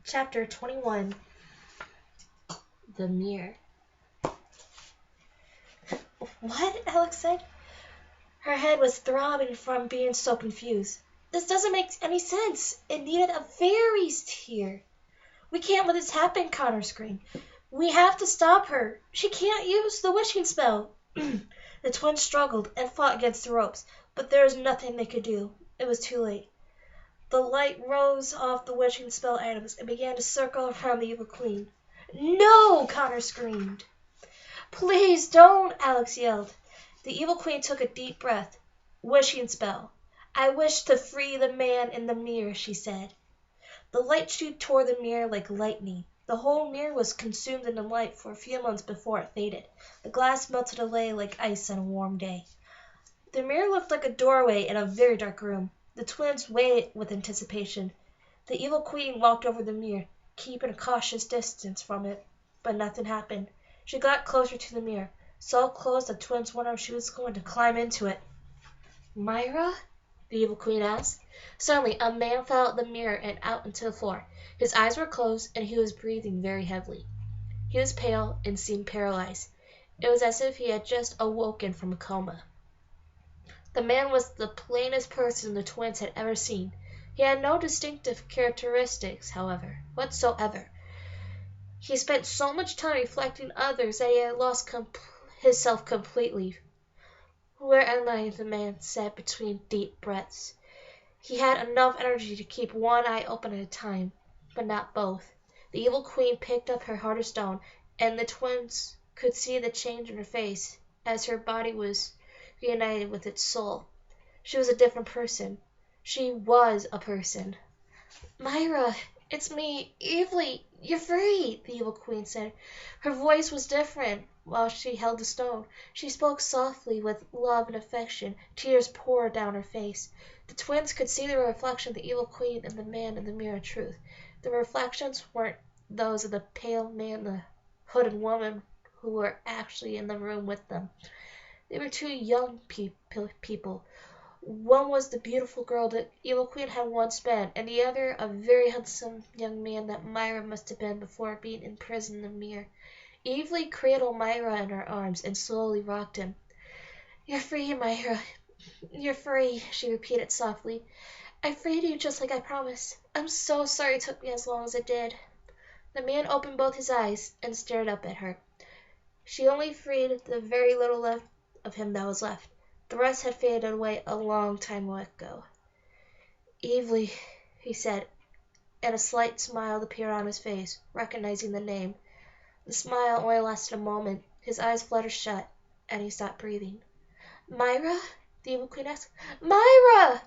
Chapter 21. The Mirror. What? Alex said. Her head was throbbing from being so confused. This doesn't make any sense. It needed a fairy's tear. We can't let this happen, Connor screamed. We have to stop her. She can't use the wishing spell. The twins struggled and fought against the ropes, but there was nothing they could do. It was too late. The light rose off the wishing spell items and began to circle around the evil queen. No! Connor screamed. Please don't, Alex yelled. The evil queen took a deep breath. Wishing spell. I wish to free the man in the mirror, she said. The light shoot toward the mirror like lightning. The whole mirror was consumed in the light for a few months before it faded. The glass melted away like ice on a warm day. The mirror looked like a doorway in a very dark room. The twins waited with anticipation. The evil queen walked over the mirror, keeping a cautious distance from it, but nothing happened. She got closer to the mirror, so close the twins wondered if she was going to climb into it. Myra? The evil queen asked. Suddenly, a man fell out the mirror and out into the floor. His eyes were closed, and he was breathing very heavily. He was pale and seemed paralyzed. It was as if he had just awoken from a coma. The man was the plainest person the twins had ever seen. He had no distinctive characteristics, however, whatsoever. He spent so much time reflecting others that he had lost himself completely. Where am I? The man said between deep breaths. He had enough energy to keep one eye open at a time, but not both. The evil queen picked up her heart of stone, and the twins could see the change in her face as her body was reunited with its soul. She was a different person. She was a person. Myra, it's me, Evely. You're free, the evil queen said. Her voice was different while she held the stone. She spoke softly with love and affection. Tears poured down her face. The twins could see the reflection of the evil queen and the man in the mirror of truth. The reflections weren't those of the pale man and the hooded woman who were actually in the room with them. They were two young people. One was the beautiful girl the evil queen had once been, and the other a very handsome young man that Myra must have been before being imprisoned in the mirror. Evely cradled Myra in her arms and slowly rocked him. You're free, Myra. You're free, she repeated softly. I freed you just like I promised. I'm so sorry it took me as long as it did. The man opened both his eyes and stared up at her. She only freed the very little left of him that was left. The rest had faded away a long time ago. Evely, he said, and a slight smile appeared on his face, recognizing the name. The smile only lasted a moment. His eyes fluttered shut, and he stopped breathing. Myra? The evil queen asked. Myra!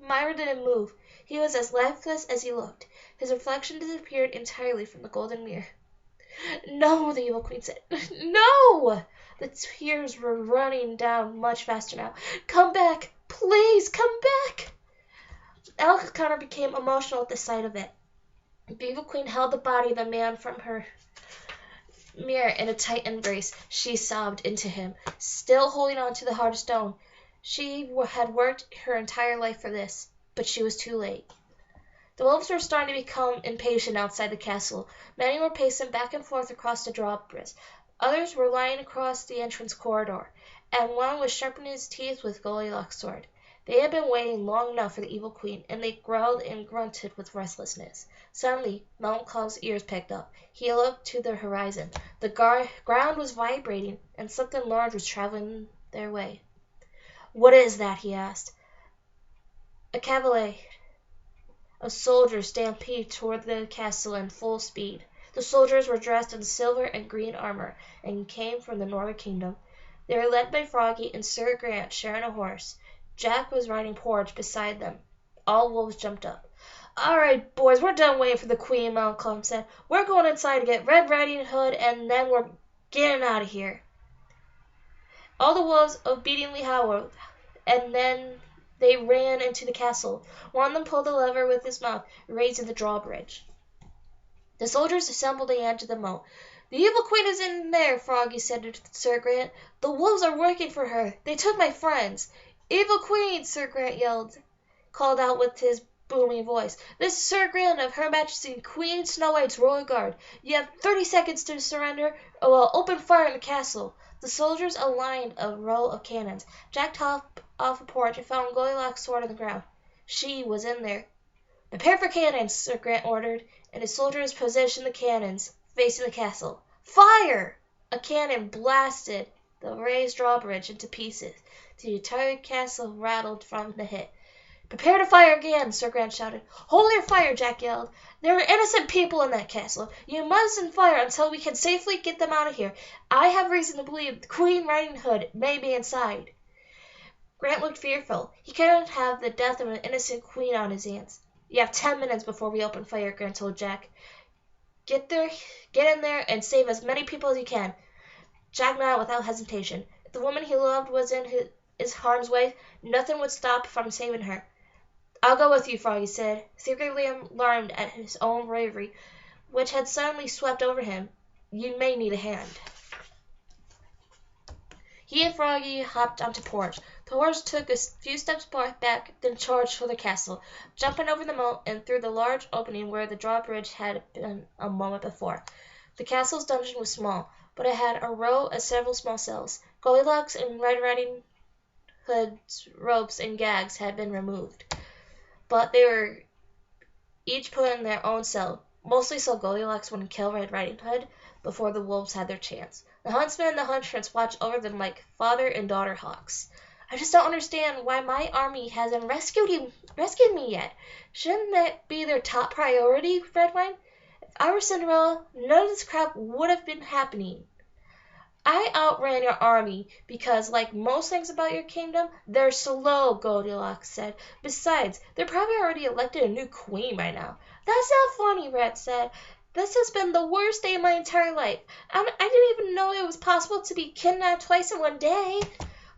Myra didn't move. He was as lifeless as he looked. His reflection disappeared entirely from the golden mirror. No, the evil queen said. No! The tears were running down much faster now. Come back! Please, come back! Alex Connor became emotional at the sight of it. The evil queen held the body of the man from her mirror in a tight embrace. She sobbed into him, still holding on to the heart of stone. She had worked her entire life for this, but she was too late. The wolves were starting to become impatient outside the castle. Many were pacing back and forth across the drawbridge. Others were lying across the entrance corridor, and one was sharpening his teeth with Goldilocks' sword. They had been waiting long enough for the evil queen, and they growled and grunted with restlessness. Suddenly, Melancholy's ears picked up. He looked to the horizon. The ground was vibrating, and something large was traveling their way. What is that? He asked. A cavalier of soldiers stampeded toward the castle in full speed. The soldiers were dressed in silver and green armor, and came from the northern kingdom. They were led by Froggy and Sir Grant sharing a horse. Jack was riding Porridge beside them. All wolves jumped up. All right, boys, we're done waiting for the queen, Malcolm said. We're going inside to get Red Riding Hood, and then we're getting out of here. All the wolves obediently howled, and then they ran into the castle. One of them pulled the lever with his mouth, raising the drawbridge. The soldiers assembled at the edge of the moat. The evil queen is in there, Froggy said to Sir Grant. The wolves are working for her. They took my friends. Evil queen, Sir Grant called out with his booming voice. "This is Sir Grand of Her Majesty Queen Snow White's royal guard. You have 30 seconds to surrender, or we'll open fire in the castle." The soldiers aligned a row of cannons. Jack hopped off a porch and found Goldilocks' sword on the ground. She was in there. "Prepare for cannons," Sir Grant ordered, and his soldiers positioned the cannons facing the castle. "Fire!" A cannon blasted the raised drawbridge into pieces. The entire castle rattled from the hit. "Prepare to fire again," Sir Grant shouted. "Hold your fire," Jack yelled. "There are innocent people in that castle. You mustn't fire until we can safely get them out of here. I have reason to believe Queen Riding Hood may be inside." Grant looked fearful. He couldn't have the death of an innocent queen on his hands. "You have 10 minutes before we open fire," Grant told Jack. Get in there, and save as many people as you can." Jack nodded without hesitation. If the woman he loved was in his harm's way, nothing would stop from saving her. "I'll go with you," Froggy said, secretly alarmed at his own bravery, which had suddenly swept over him. "You may need a hand." He and Froggy hopped onto the porch. The horse took a few steps back, then charged for the castle, jumping over the moat and through the large opening where the drawbridge had been a moment before. The castle's dungeon was small, but it had a row of several small cells. Goldilocks and Red Riding Hood's ropes and gags had been removed, but they were each put in their own cell, mostly so Goldilocks wouldn't kill Red Riding Hood before the wolves had their chance. The huntsman and the huntress watched over them like father and daughter hawks. "I just don't understand why my army hasn't rescued me yet. Shouldn't that be their top priority?" Red whined. "If I were Cinderella, none of this crap would have been happening." "I outran your army because, like most things about your kingdom, they're slow," Goldilocks said. "Besides, they're probably already elected a new queen by now." "That's not funny," Red said. "This has been the worst day of my entire life. I didn't even know it was possible to be kidnapped twice in one day."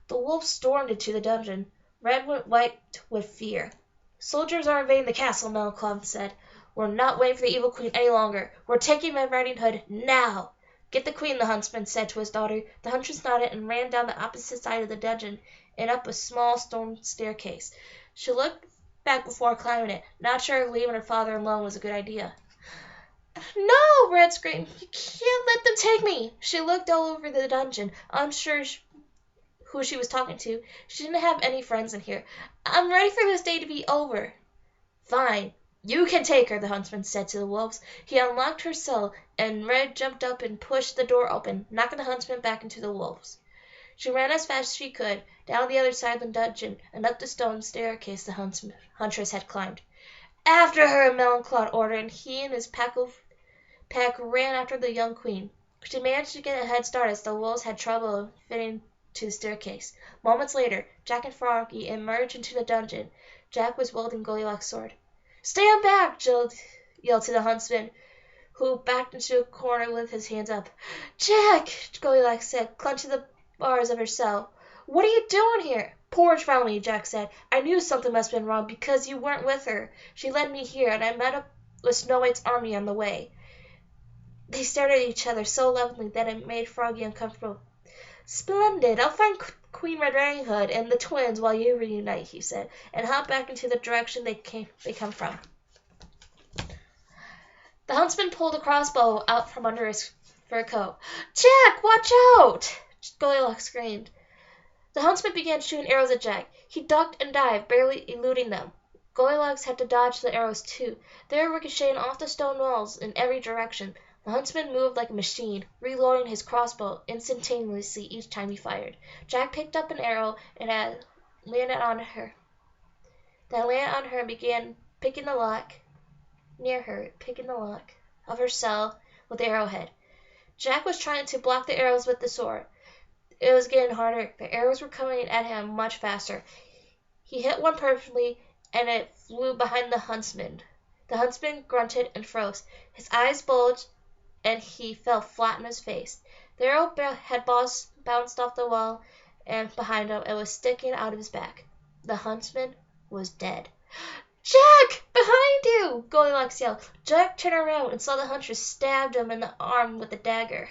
The wolves stormed into the dungeon. Red went white with fear. "Soldiers are invading the castle," Melanchthon said. "We're not waiting for the evil queen any longer. We're taking Red Riding Hood now." "Get the queen," the huntsman said to his daughter. The huntress nodded and ran down the opposite side of the dungeon and up a small stone staircase. She looked back before climbing it, not sure if leaving her father alone was a good idea. "No!" Red screamed. "You can't let them take me!" She looked all over the dungeon, unsure who she was talking to. She didn't have any friends in here. "I'm ready for this day to be over." "Fine. You can take her," the huntsman said to the wolves. He unlocked her cell, and Red jumped up and pushed the door open, knocking the huntsman back into the wolves. She ran as fast as she could, down the other side of the dungeon, and up the stone staircase the huntress had climbed. "After her!" Melanchthon ordered, and he and his pack ran after the young queen. She managed to get a head start as the wolves had trouble fitting to the staircase. Moments later, Jack and Froggy emerged into the dungeon. Jack was wielding Goldilocks' sword. "Stand back!" Jill yelled to the huntsman, who backed into a corner with his hands up. "Jack!" Goldilocks said, clenching the bars of her cell. "What are you doing here?" "Porridge found me," Jack said. "I knew something must have been wrong because you weren't with her. She led me here, and I met up with Snow White's army on the way." They stared at each other so lovingly that it made Froggy uncomfortable. "Splendid! I'll find Queen Red Riding Hood and the twins while you reunite," he said, and hopped back into the direction they come from. The huntsman pulled a crossbow out from under his fur coat. "Jack, watch out!" Goldilocks screamed. The huntsman began shooting arrows at Jack. He ducked and dived, barely eluding them. Goldilocks had to dodge the arrows too. They were ricocheting off the stone walls in every direction. The huntsman moved like a machine, reloading his crossbow instantaneously each time he fired. Jack picked up an arrow and landed on her and began picking the lock of her cell with the arrowhead. Jack was trying to block the arrows with the sword. It was getting harder. The arrows were coming at him much faster. He hit one perfectly, and it flew behind the huntsman. The huntsman grunted and froze. His eyes bulged, and he fell flat on his face. The arrow had bounced off the wall, and behind him it was sticking out of his back. The huntsman was dead. "Jack! Behind you!" Goldilocks yelled. Jack turned around and saw the huntress stabbed him in the arm with a dagger.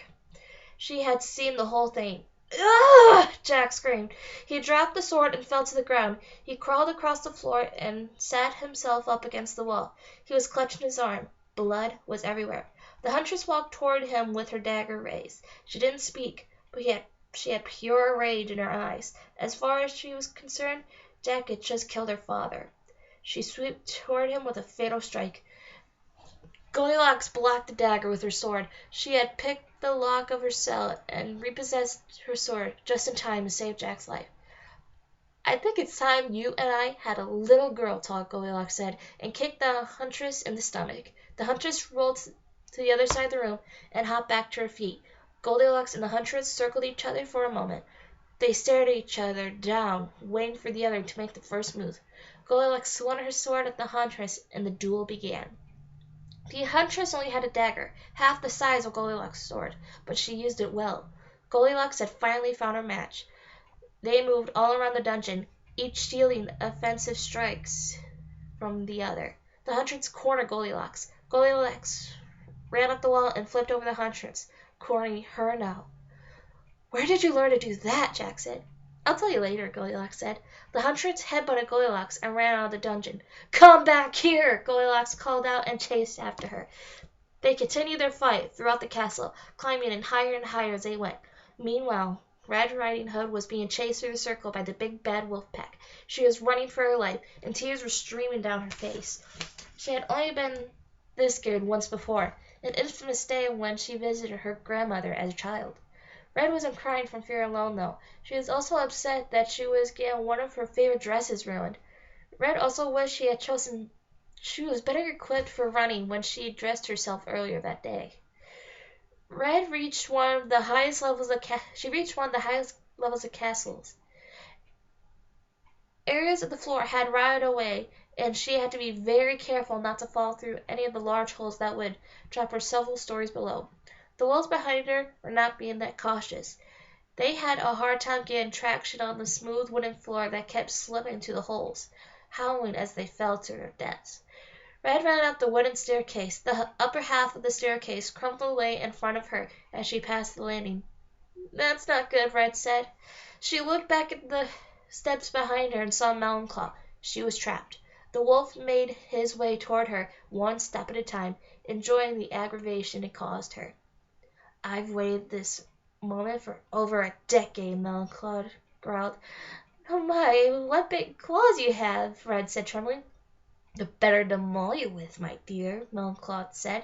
She had seen the whole thing. Ugh! Jack screamed. He dropped the sword and fell to the ground. He crawled across the floor and sat himself up against the wall. He was clutching his arm. Blood was everywhere. The huntress walked toward him with her dagger raised. She didn't speak, but she had pure rage in her eyes. As far as she was concerned, Jack had just killed her father. She swooped toward him with a fatal strike. Goldilocks blocked the dagger with her sword. She had picked the lock of her cell and repossessed her sword just in time to save Jack's life. "I think it's time you and I had a little girl talk," Goldilocks said, and kicked the huntress in the stomach. The huntress rolled to the other side of the room and hopped back to her feet. Goldilocks and the huntress circled each other for a moment. They stared at each other down, waiting for the other to make the first move. Goldilocks swung her sword at the huntress, and the duel began. The huntress only had a dagger, half the size of Goldilocks' sword, but she used it well. Goldilocks had finally found her match. They moved all around the dungeon, each stealing offensive strikes from the other. The huntress cornered Goldilocks. Goldilocks ran up the wall and flipped over the huntress, cornering her now. "Where did you learn to do that?" Jack said. "I'll tell you later," Goldilocks said. The huntress headbutted Goldilocks and ran out of the dungeon. "Come back here!" Goldilocks called out and chased after her. They continued their fight throughout the castle, climbing in higher and higher as they went. Meanwhile, Red Riding Hood was being chased through the circle by the big bad wolf pack. She was running for her life, and tears were streaming down her face. She had only been this scared once before, an infamous day when she visited her grandmother as a child. Red wasn't crying from fear alone, though. She was also upset that she was getting one of her favorite dresses ruined. Red also wished she was better equipped for running when she dressed herself earlier that day. Red reached one of the highest levels of castles. Areas of the floor had rotted away, and she had to be very careful not to fall through any of the large holes that would drop her several stories below. The walls behind her were not being that cautious. They had a hard time getting traction on the smooth wooden floor that kept slipping into the holes, howling as they fell to their deaths. Red ran up the wooden staircase. The upper half of the staircase crumbled away in front of her as she passed the landing. "That's not good," Red said. She looked back at the steps behind her and saw Melonclaw. She was trapped. The wolf made his way toward her, one step at a time, enjoying the aggravation it caused her. "I've waited this moment for over a decade," Melonclaw growled. "Oh my, what big claws you have," Red said, trembling. "The better to maul you with, my dear," Melonclaw said.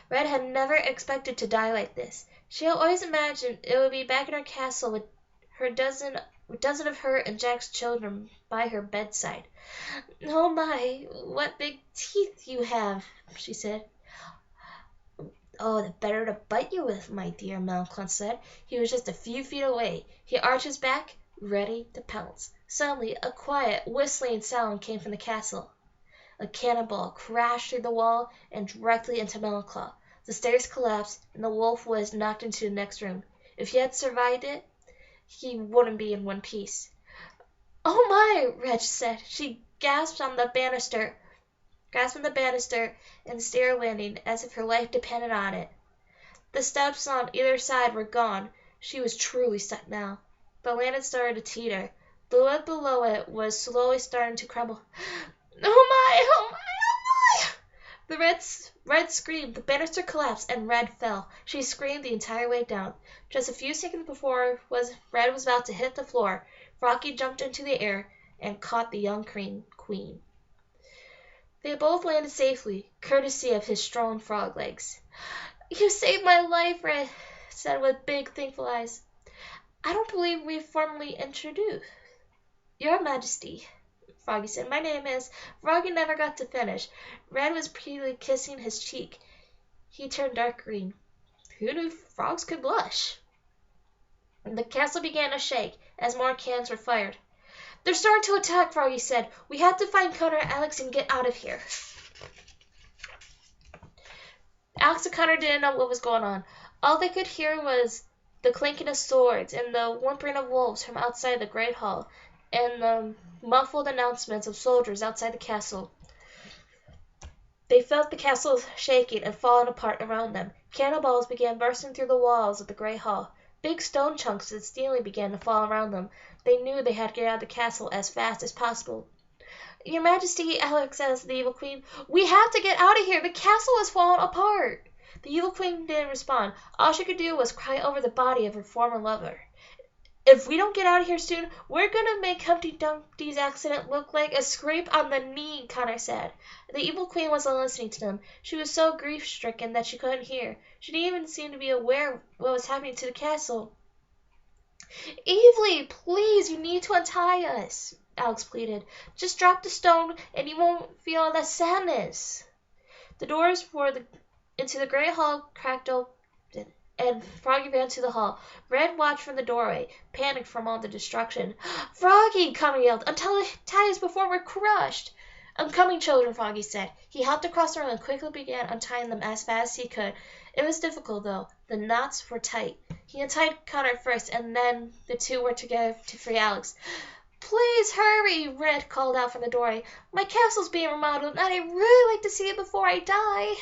Red had never expected to die like this. She had always imagined it would be back in her castle with a dozen of her and Jack's children by her bedside. "Oh my, what big teeth you have," she said. "Oh, the better to bite you with, my dear," Melonclaw said. He was just a few feet away. He arched his back, ready to pounce. Suddenly, a quiet, whistling sound came from the castle. A cannonball crashed through the wall and directly into Melonclaw. The stairs collapsed, and the wolf was knocked into the next room. If he had survived it, he wouldn't be in one piece. "Oh my!" Reg said. She gasped on the banister and stair landing as if her life depended on it. The steps on either side were gone. She was truly stuck now. The land had started to teeter. The wood below it was slowly starting to crumble. "Oh my! Oh my! Oh my!" The red screamed. The banister collapsed and Red fell. She screamed the entire way down. Just a few seconds before Red was about to hit the floor, Froggy jumped into the air and caught the young queen. They both landed safely, courtesy of his strong frog legs. "You saved my life," Red said with big, thankful eyes. "I don't believe we've formally introduced." "Your Majesty," Froggy said. "My name is—" Froggy never got to finish. Red was prettily kissing his cheek. He turned dark green. Who knew frogs could blush? The castle began to shake as more cannons were fired. "They're starting to attack," Froggy said. "We have to find Connor and Alex and get out of here." Alex and Connor didn't know what was going on. All they could hear was the clinking of swords and the whimpering of wolves from outside the great hall, and the muffled announcements of soldiers outside the castle. They felt the castle shaking and falling apart around them. Cannonballs began bursting through the walls of the great hall. Big stone chunks and ceiling began to fall around them. They knew they had to get out of the castle as fast as possible. Your Majesty, Alex asked the evil queen, we have to get out of here. The castle has fallen apart. The evil queen didn't respond. All she could do was cry over the body of her former lover. If we don't get out of here soon, we're gonna make Humpty Dumpty's accident look like a scrape on the knee, Connor said. The evil queen wasn't listening to them. She was so grief-stricken that she couldn't hear. She didn't even seem to be aware of what was happening to the castle. Evely, please, you need to untie us, Alex pleaded. Just drop the stone and you won't feel that sadness. The doors into the great hall cracked open, and Froggy ran to the hall. Red watched from the doorway, panicked from all the destruction. Froggy, Connor yelled, untie us before we're crushed. I'm coming, children, Froggy said. He hopped across the room and quickly began untying them as fast as he could. It was difficult, though. The knots were tight. He untied Connor first, and then the two worked together to free Alex. Please hurry, Red called out from the doorway. My castle's being remodeled, and I'd really like to see it before I die.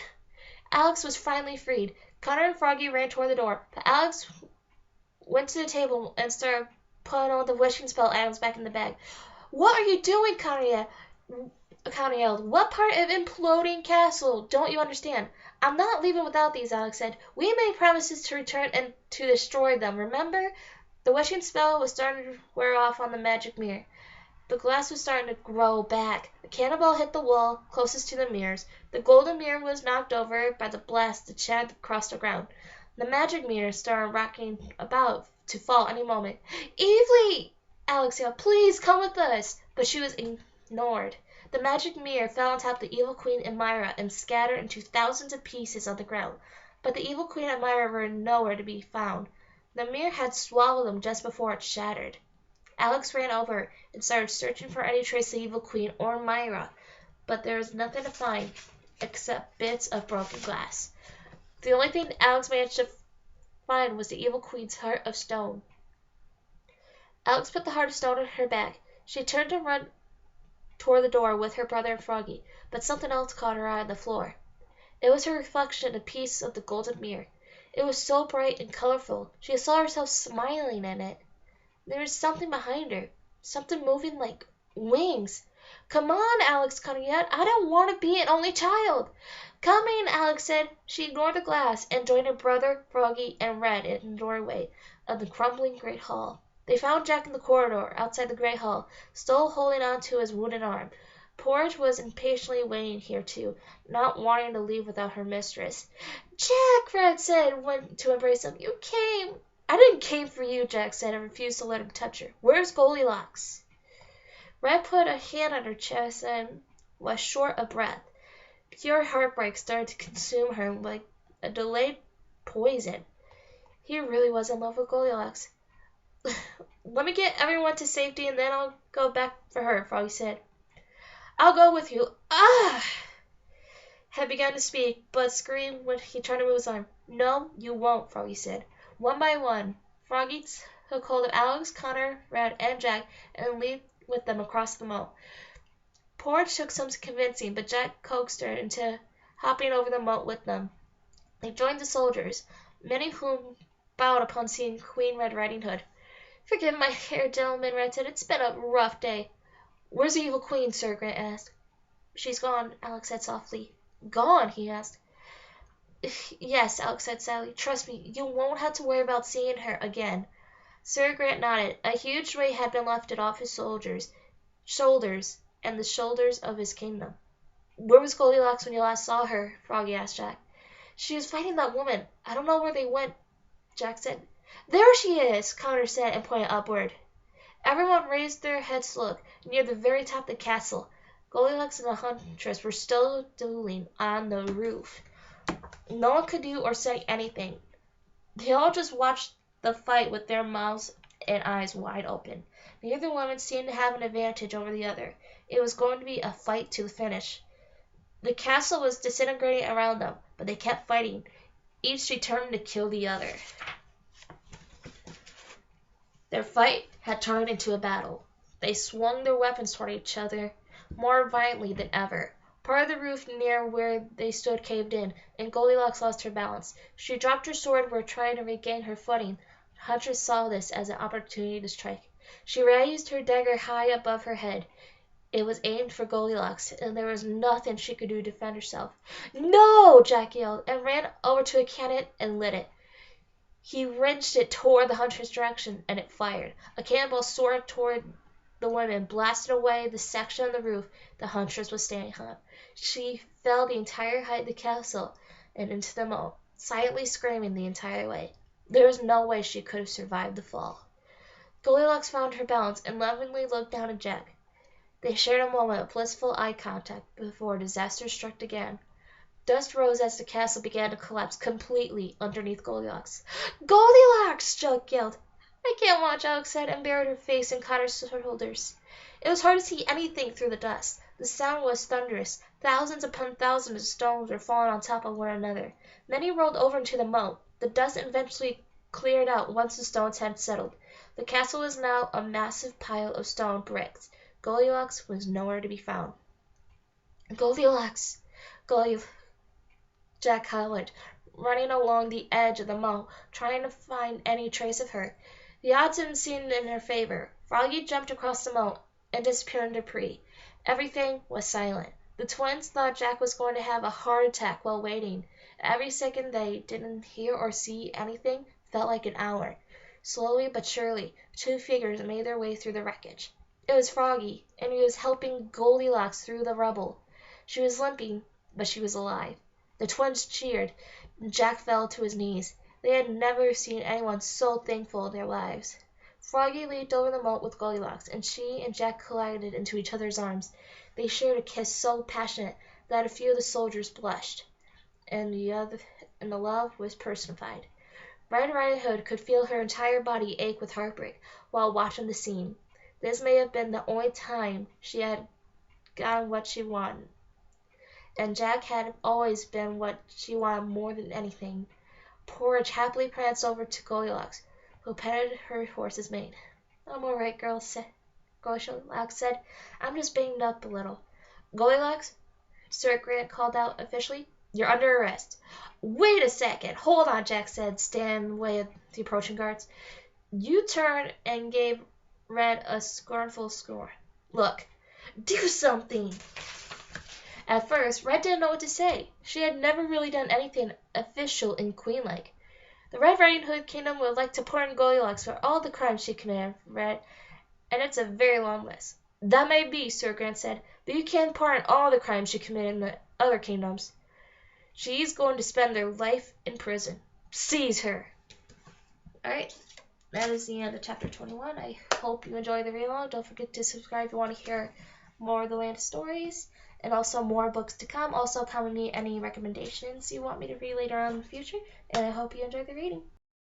Alex was finally freed. Connor and Froggy ran toward the door, but Alex went to the table and started putting all the wishing spell items back in the bag. What are you doing, Connor yelled. What part of imploding castle don't you understand? I'm not leaving without these, Alex said. We made promises to return and to destroy them, remember? The wishing spell was starting to wear off on the magic mirror. The glass was starting to grow back. A cannonball hit the wall closest to the mirrors. The golden mirror was knocked over by the blast that shattered across the ground. The magic mirror started rocking about to fall any moment. Evely! Alex yelled, please come with us! But she was ignored. The magic mirror fell on top of the evil queen and Myra and scattered into thousands of pieces on the ground. But the evil queen and Myra were nowhere to be found. The mirror had swallowed them just before it shattered. Alex ran over and started searching for any trace of the evil queen or Myra, but there was nothing to find except bits of broken glass. The only thing Alex managed to find was the evil queen's heart of stone. Alex put the heart of stone in her bag. She turned to run toward the door with her brother and Froggy, but something else caught her eye on the floor. It was her reflection in a piece of the golden mirror. It was so bright and colorful. She saw herself smiling in it. There was something behind her, something moving like wings. Come on, Alex, coming yet. I don't want to be an only child. Coming, Alex said. She ignored the glass and joined her brother, Froggy, and Red in the doorway of the crumbling great hall. They found Jack in the corridor outside the great hall, still holding on to his wounded arm. Porridge was impatiently waiting here too, not wanting to leave without her mistress. Jack, Red said, went to embrace him. You came. I didn't came for you, Jack said, and refused to let him touch her. Where's Goldilocks? Red put a hand on her chest and was short of breath. Pure heartbreak started to consume her like a delayed poison. He really was in love with Goldilocks. Let me get everyone to safety and then I'll go back for her, Froggy said. I'll go with you. Ah! Had begun to speak, but screamed when he tried to move his arm. No, you won't, Froggy said. One by one, Froggy took hold of Alex, Connor, Red, and Jack and leaped with them across the moat. Porridge took some convincing, but Jack coaxed her into hopping over the moat with them. They joined the soldiers, many of whom bowed upon seeing Queen Red Riding Hood. Forgive my hair, gentlemen, Red said. It's been a rough day. Where's the evil queen, Sir Grant asked. She's gone, Alex said softly. Gone? He asked. Yes, Alex said sadly. Trust me, you won't have to worry about seeing her again. Sir Grant nodded. A huge weight had been lifted off his shoulders and the shoulders of his kingdom. Where was Goldilocks when you last saw her? Froggy asked Jack. She was fighting that woman. I don't know where they went, Jack said. There she is, Connor said and pointed upward. Everyone raised their heads to look. Near the very top of the castle, Goldilocks and the huntress were still dueling on the roof. No one could do or say anything. They all just watched the fight with their mouths and eyes wide open. Neither woman seemed to have an advantage over the other. It was going to be a fight to the finish. The castle was disintegrating around them, but they kept fighting, each determined to kill the other. Their fight had turned into a battle. They swung their weapons toward each other more violently than ever. Part of the roof near where they stood caved in, and Goldilocks lost her balance. She dropped her sword while trying to regain her footing. Huntress saw this as an opportunity to strike. She raised her dagger high above her head. It was aimed for Goldilocks, and there was nothing she could do to defend herself. "No!" Jack yelled, and ran over to a cannon and lit it. He wrenched it toward the huntress' direction, and it fired. A cannonball soared toward the women, blasted away the section of the roof the huntress was standing on. She fell the entire height of the castle and into the moat, silently screaming the entire way. There was no way she could have survived the fall. Goldilocks found her balance and lovingly looked down at Jack. They shared a moment of blissful eye contact before disaster struck again. Dust rose as the castle began to collapse completely underneath Goldilocks. "Goldilocks!" Jack yelled. "I can't watch," Alex said, and buried her face in Connor's shoulders. It was hard to see anything through the dust. The sound was thunderous. Thousands upon thousands of stones were falling on top of one another. Many rolled over into the moat. The dust eventually cleared out once the stones had settled. The castle was now a massive pile of stone bricks. Goldilocks was nowhere to be found. "Goldilocks! Goldilocks!" Jack hollered, running along the edge of the moat, trying to find any trace of her. The odds didn't seem in her favor. Froggy jumped across the moat and disappeared in debris. Everything was silent. The twins thought Jack was going to have a heart attack while waiting. Every second they didn't hear or see anything felt like an hour. Slowly but surely, two figures made their way through the wreckage. It was Froggy, and he was helping Goldilocks through the rubble. She was limping, but she was alive. The twins cheered, and Jack fell to his knees. They had never seen anyone so thankful in their lives. Froggy leaped over the moat with Goldilocks, and she and Jack collided into each other's arms. They shared a kiss so passionate that a few of the soldiers blushed, and the love was personified. Red Riding Hood could feel her entire body ache with heartbreak while watching the scene. This may have been the only time she had gotten what she wanted, and Jack had always been what she wanted more than anything. Porridge happily pranced over to Goldilocks, who petted her horse's mane. "I'm all right, Goldilocks said. "I'm just banged up a little." "Goldilocks," Sir Grant called out officially, "you're under arrest." "Wait a second. Hold on," Jack said, standing in the way of the approaching guards. You turned and gave Red a scornful scorn. "Look, do something." At first, Red didn't know what to say. She had never really done anything official and queen-like. "The Red Riding Hood Kingdom would like to pardon Goldilocks for all the crimes she committed, Red, and it's a very long list." "That may be," Sir Grant said, "but you can't pardon all the crimes she committed in the other kingdoms. She's going to spend her life in prison. Seize her." Alright, that is the end of chapter 21. I hope you enjoyed the read along. Don't forget to subscribe if you want to hear more of the Land stories, and also more books to come. Also, comment me any recommendations you want me to read later on in the future, and I hope you enjoyed the reading.